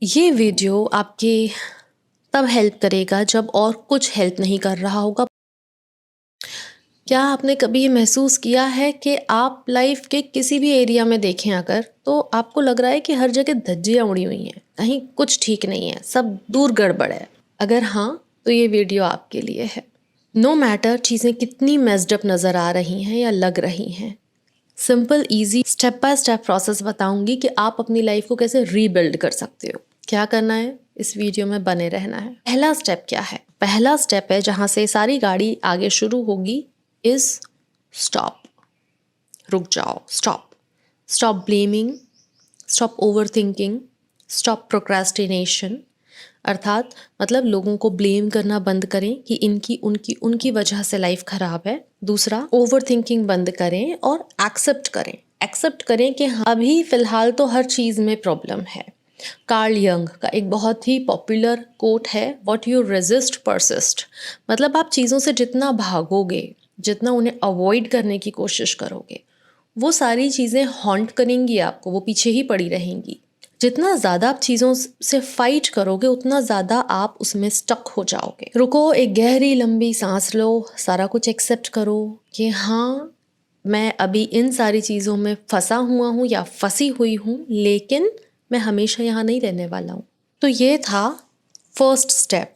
ये वीडियो आपके तब हेल्प करेगा जब और कुछ हेल्प नहीं कर रहा होगा। क्या आपने कभी ये महसूस किया है कि आप लाइफ के किसी भी एरिया में देखें अगर, तो आपको लग रहा है कि हर जगह धज्जियाँ उड़ी हुई हैं, कहीं कुछ ठीक नहीं है, सब दूर गड़बड़ है। अगर हाँ, तो ये वीडियो आपके लिए है। नो मैटर चीज़ें कितनी मेस्ड अप नज़र आ रही हैं या लग रही हैं, simple easy step by step process बताऊंगी कि आप अपनी लाइफ को कैसे रीबिल्ड कर सकते हो। क्या करना है, इस वीडियो में बने रहना है। पहला स्टेप क्या है? पहला स्टेप है जहां से सारी गाड़ी आगे शुरू होगी, इज स्टॉप। रुक जाओ, stop. Stop blaming, stop over thinking, stop procrastination. अर्थात मतलब लोगों को ब्लेम करना बंद करें कि इनकी उनकी उनकी वजह से लाइफ खराब है। दूसरा, ओवर थिंकिंग बंद करें और एक्सेप्ट करें कि हाँ, अभी फिलहाल तो हर चीज़ में प्रॉब्लम है। कार्ल यंग का एक बहुत ही पॉपुलर कोट है, व्हाट यू रेजिस्ट परसिस्ट। मतलब आप चीज़ों से जितना भागोगे, जितना उन्हें अवॉइड करने की कोशिश करोगे, वो सारी चीज़ें हॉन्ट करेंगी आपको, वो पीछे ही पड़ी रहेंगी। जितना ज़्यादा आप चीज़ों से फाइट करोगे, उतना ज़्यादा आप उसमें स्टक हो जाओगे। रुको, एक गहरी लंबी सांस लो, सारा कुछ एक्सेप्ट करो कि हाँ, मैं अभी इन सारी चीज़ों में फंसा हुआ हूँ या फंसी हुई हूँ, लेकिन मैं हमेशा यहाँ नहीं रहने वाला हूँ। तो ये था first step,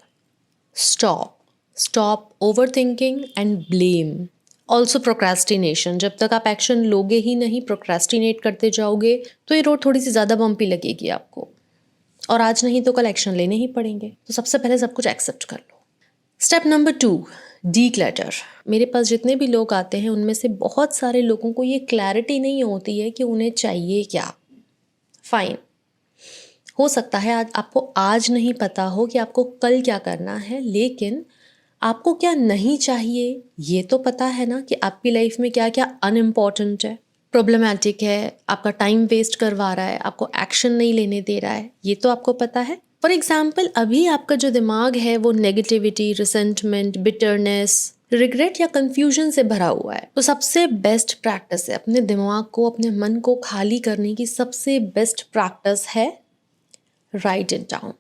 stop. Stop over thinking and blame. Also procrastination. जब तक आप एक्शन लोगे ही नहीं, प्रोक्रेस्टिनेट करते जाओगे, तो ये रोड थोड़ी सी ज़्यादा बम्पी लगेगी आपको, और आज नहीं तो कल एक्शन लेने ही पड़ेंगे। तो सबसे पहले सब कुछ एक्सेप्ट कर लो। Step number 2, declutter. मेरे पास जितने भी लोग आते हैं उनमें से बहुत सारे लोगों को ये क्लैरिटी नहीं होती है कि उन्हें चाहिए क्या। फाइन, हो सकता है आज आपको आज नहीं पता हो कि आपको कल क्या करना है, लेकिन आपको क्या नहीं चाहिए ये तो पता है ना, कि आपकी लाइफ में क्या क्या अनइम्पॉर्टेंट है, प्रॉब्लमैटिक है, आपका टाइम वेस्ट करवा रहा है, आपको एक्शन नहीं लेने दे रहा है, ये तो आपको पता है। फॉर एग्जाम्पल, अभी आपका जो दिमाग है वो नेगेटिविटी, रिसेंटमेंट, बिटरनेस, रिग्रेट या कंफ्यूजन से भरा हुआ है। तो सबसे बेस्ट प्रैक्टिस है अपने दिमाग को, अपने मन को खाली करने की सबसे बेस्ट प्रैक्टिस है राइट इट डाउन।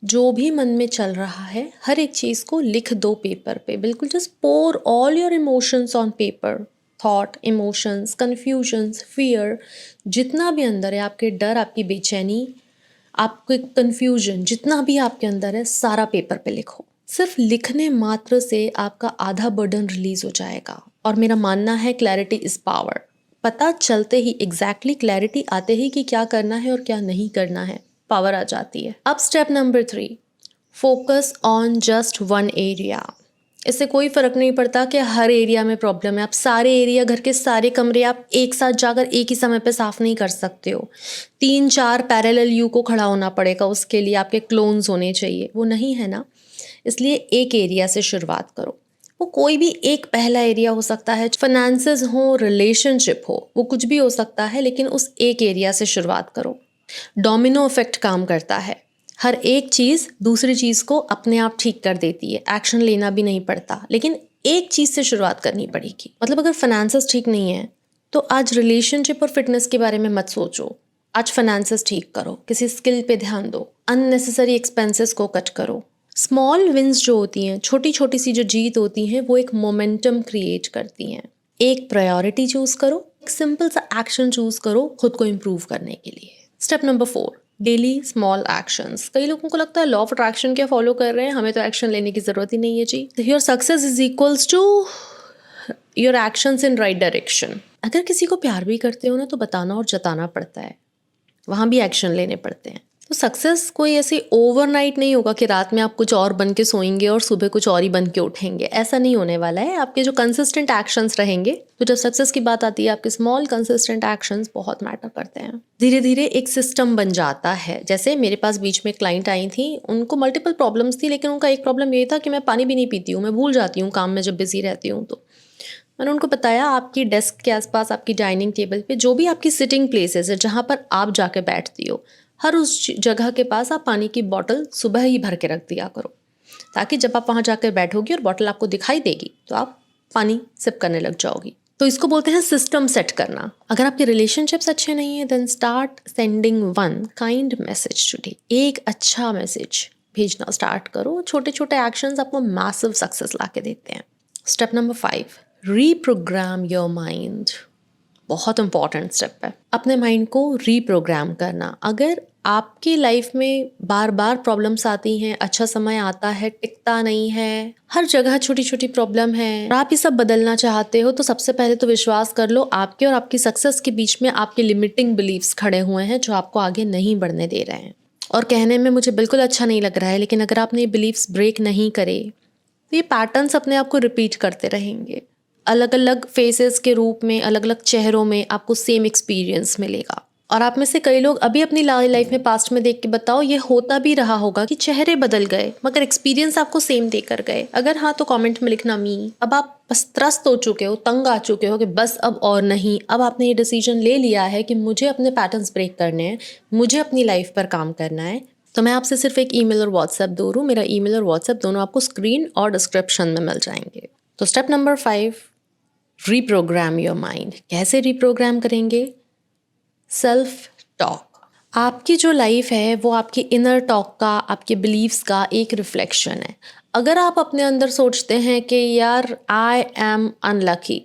जो भी मन में चल रहा है, हर एक चीज़ को लिख दो पेपर पे। बिल्कुल just pour all your emotions on paper. Thought, emotions, confusions, fear, जितना भी अंदर है, आपके डर, आपकी बेचैनी, आपके कन्फ्यूजन, जितना भी आपके अंदर है, सारा पेपर पे लिखो। सिर्फ लिखने मात्र से आपका आधा बर्डन रिलीज हो जाएगा। और मेरा मानना है क्लैरिटी इज पावर। पता चलते ही, एग्जैक्टली क्लैरिटी आते ही कि क्या करना है और क्या नहीं करना है, पावर आ जाती है। अब step number 3, focus on just one area. इससे कोई फर्क नहीं पड़ता कि हर एरिया में प्रॉब्लम है। आप सारे एरिया, घर के सारे कमरे आप एक साथ जाकर एक ही समय पे साफ नहीं कर सकते हो। 3-4 पैरेलल यू को खड़ा होना पड़ेगा, उसके लिए आपके क्लोन्स होने चाहिए, वो नहीं है ना। इसलिए एक एरिया से शुरुआत करो। वो कोई भी एक पहला एरिया हो सकता है, फाइनेंसेस हो, रिलेशनशिप हो, वो कुछ भी हो सकता है, लेकिन उस एक एरिया से शुरुआत करो। डोमिनो इफेक्ट काम करता है। हर एक चीज़ दूसरी चीज़ को अपने आप ठीक कर देती है, एक्शन लेना भी नहीं पड़ता, लेकिन एक चीज़ से शुरुआत करनी पड़ेगी। मतलब अगर फाइनेंसेस ठीक नहीं है, तो आज रिलेशनशिप और फिटनेस के बारे में मत सोचो, आज फाइनेंसेस ठीक करो, किसी स्किल पे ध्यान दो, अननेसेसरी एक्सपेंसेस को कट करो। स्मॉल विंस जो होती हैं, छोटी छोटी सी जो जीत होती हैं, वो एक मोमेंटम क्रिएट करती हैं। एक प्रायोरिटी चूज करो, एक सिंपल सा एक्शन चूज करो खुद को इम्प्रूव करने के लिए। Step number 4, daily small actions. कई लोगों को लगता है लॉ ऑफ अट्रैक्शन क्या फॉलो कर रहे हैं, हमें तो एक्शन लेने की जरूरत ही नहीं है जी। Your success is equals to your actions in right direction. अगर किसी को प्यार भी करते हो ना, तो बताना और जताना पड़ता है, वहाँ भी एक्शन लेने पड़ते हैं। तो सक्सेस कोई ऐसे ओवरनाइट नहीं होगा कि रात में आप कुछ और बन के सोएंगे और सुबह कुछ और ही बन के उठेंगे, ऐसा नहीं होने वाला है। आपके जो कंसिस्टेंट एक्शंस रहेंगे, तो जब सक्सेस की बात आती है, आपके स्मॉल कंसिस्टेंट एक्शंस बहुत मैटर करते हैं। धीरे धीरे एक सिस्टम बन जाता है। जैसे मेरे पास बीच में क्लाइंट आई थी, उनको मल्टीपल प्रॉब्लम्स थी, लेकिन उनका एक प्रॉब्लम ये था कि मैं पानी भी नहीं पीती हूँ, मैं भूल जाती हूँ काम में जब बिजी रहती हूँ। तो मैंने उनको बताया, आपकी डेस्क के आसपास, आपकी डाइनिंग टेबल पे जो भी आपकी सिटिंग प्लेसेस है, जहाँ पर आप जाके बैठती हो, हर उस जगह के पास आप पानी की बॉटल सुबह ही भर के रख दिया करो, ताकि जब आप वहाँ जाकर बैठोगी और बॉटल आपको दिखाई देगी, तो आप पानी सिप करने लग जाओगी। तो इसको बोलते हैं सिस्टम सेट करना। अगर आपके रिलेशनशिप्स अच्छे नहीं है, then start sending one kind message today. एक अच्छा मैसेज भेजना स्टार्ट करो। छोटे छोटे एक्शंस आपको मैसिव सक्सेस ला के देते हैं। Step number 5, reprogram your mind. बहुत इंपॉर्टेंट स्टेप है, अपने माइंड को रीप्रोग्राम करना। अगर आपकी लाइफ में बार बार प्रॉब्लम्स आती हैं, अच्छा समय आता है, टिकता नहीं है, हर जगह छोटी छोटी प्रॉब्लम है, और आप ये सब बदलना चाहते हो, तो सबसे पहले तो विश्वास कर लो आपके और आपकी सक्सेस के बीच में आपके लिमिटिंग बिलीव्स खड़े हुए हैं जो आपको आगे नहीं बढ़ने दे रहे हैं। और कहने में मुझे बिल्कुल अच्छा नहीं लग रहा है, लेकिन अगर आपने ये बिलीव्स ब्रेक नहीं करे तो ये पैटर्न्स अपने आप को रिपीट करते रहेंगे। अलग अलग फेसेस के रूप में, अलग अलग चेहरों में आपको सेम एक्सपीरियंस मिलेगा। और आप में से कई लोग अभी अपनी लाइफ में पास्ट में देख के बताओ, ये होता भी रहा होगा कि चेहरे बदल गए मगर एक्सपीरियंस आपको सेम देकर गए। अगर हाँ तो कमेंट में लिखना मी। अब आप बस त्रस्त हो चुके हो, तंग आ चुके हो कि बस अब और नहीं। अब आपने ये डिसीजन ले लिया है कि मुझे अपने पैटर्न्स ब्रेक करने हैं, मुझे अपनी लाइफ पर काम करना है। तो मैं आपसे सिर्फ एक ईमेल और व्हाट्सएप दूर हूँ। मेरा ईमेल और व्हाट्सएप दोनों आपको स्क्रीन और डिस्क्रिप्शन में मिल जाएंगे। तो step number 5, reprogram your mind. कैसे रीप्रोग्राम करेंगे? Self talk. आपकी जो लाइफ है वो आपके इनर टॉक का, आपके बिलीव्स का एक रिफ्लेक्शन है। अगर आप अपने अंदर सोचते हैं कि यार आई एम अनलकी,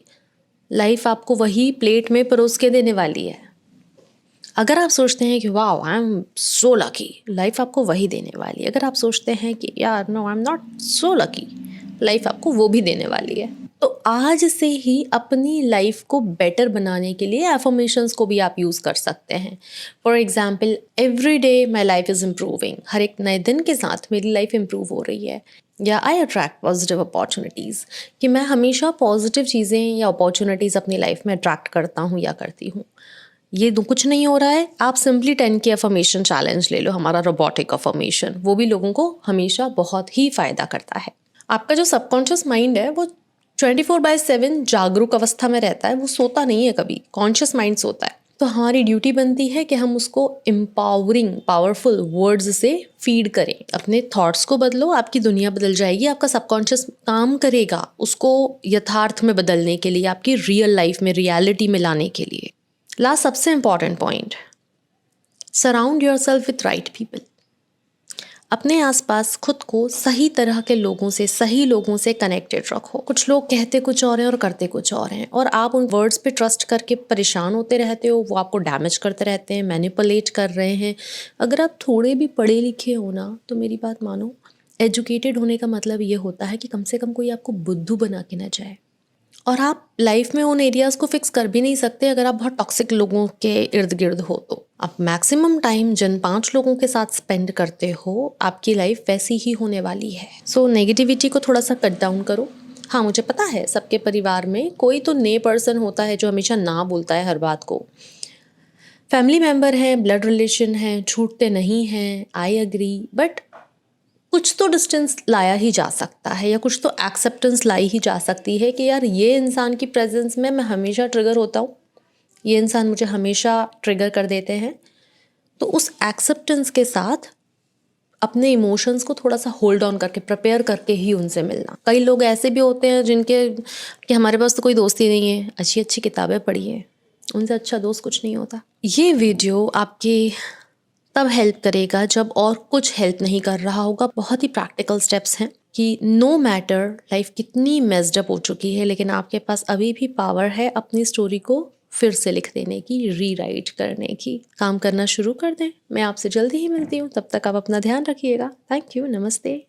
लाइफ आपको वही प्लेट में परोस के देने वाली है। अगर आप सोचते हैं कि wow I am so lucky, life आपको वही देने वाली है। अगर आप सोचते हैं कि यार no I am not so lucky, life आपको वो भी देने वाली है। तो आज से ही अपनी लाइफ को बेटर बनाने के लिए एफर्मेशंस को भी आप यूज़ कर सकते हैं। For example, every day my life is improving. हर एक नए दिन के साथ मेरी लाइफ इम्प्रूव हो रही है। या आई अट्रैक्ट पॉजिटिव अपॉर्चुनिटीज़, कि मैं हमेशा पॉजिटिव चीज़ें या अपॉर्चुनिटीज़ अपनी लाइफ में अट्रैक्ट करता हूँ या करती हूँ। ये कुछ नहीं हो रहा है, आप सिंपली 10 के अफर्मेशन चैलेंज ले लो, हमारा रोबोटिक अफर्मेशन। वो भी लोगों को हमेशा बहुत ही फ़ायदा करता है। आपका जो सबकॉन्शियस माइंड है वो 24/7 जागरूक अवस्था में रहता है, वो सोता नहीं है कभी। कॉन्शियस माइंड सोता है। तो हमारी ड्यूटी बनती है कि हम उसको एम्पावरिंग पावरफुल वर्ड्स से फीड करें। अपने थॉट्स को बदलो, आपकी दुनिया बदल जाएगी। आपका सबकॉन्शियस काम करेगा उसको यथार्थ में बदलने के लिए, आपकी रियल लाइफ में, रियलिटी में लाने के लिए। लास्ट सबसे important point, surround yourself with right people. अपने आसपास खुद को सही तरह के लोगों से, सही लोगों से कनेक्टेड रखो। कुछ लोग कहते कुछ और हैं और करते कुछ और हैं, और आप उन वर्ड्स पे ट्रस्ट करके परेशान होते रहते हो। वो आपको डैमेज करते रहते हैं, मैनिपुलेट कर रहे हैं। अगर आप थोड़े भी पढ़े लिखे हो ना, तो मेरी बात मानो, एजुकेटेड होने का मतलब ये होता है कि कम से कम कोई आपको बुद्धू बना के ना जाए। और आप लाइफ में उन एरियाज़ को फिक्स कर भी नहीं सकते अगर आप बहुत टॉक्सिक लोगों के इर्द गिर्द हो। तो आप मैक्सिमम टाइम जिन 5 लोगों के साथ स्पेंड करते हो, आपकी लाइफ वैसी ही होने वाली है। सो नेगेटिविटी को थोड़ा सा कट डाउन करो। हाँ, मुझे पता है सबके परिवार में कोई तो नए पर्सन होता है जो हमेशा ना बोलता है हर बात को। फैमिली मेम्बर हैं, ब्लड रिलेशन हैं, छूटते नहीं हैं, आई एग्री। बट कुछ तो डिस्टेंस लाया ही जा सकता है, या कुछ तो एक्सेप्टेंस लाई ही जा सकती है कि यार ये इंसान की प्रेजेंस में मैं हमेशा ट्रिगर होता हूँ, ये इंसान मुझे हमेशा ट्रिगर कर देते हैं। तो उस एक्सेप्टेंस के साथ अपने इमोशंस को थोड़ा सा होल्ड ऑन करके, प्रिपेयर करके ही उनसे मिलना। कई लोग ऐसे भी होते हैं जिनके कि हमारे पास तो कोई दोस्ती नहीं है, अच्छी अच्छी किताबें पढ़ी है, उनसे अच्छा दोस्त कुछ नहीं होता। ये वीडियो आपकी तब हेल्प करेगा जब और कुछ हेल्प नहीं कर रहा होगा। बहुत ही प्रैक्टिकल स्टेप्स हैं कि नो मैटर लाइफ कितनी मेस्ड अप हो चुकी है, लेकिन आपके पास अभी भी पावर है अपनी स्टोरी को फिर से लिख देने की, रीराइट करने की। काम करना शुरू कर दें। मैं आपसे जल्दी ही मिलती हूँ, तब तक आप अपना ध्यान रखिएगा। थैंक यू, नमस्ते।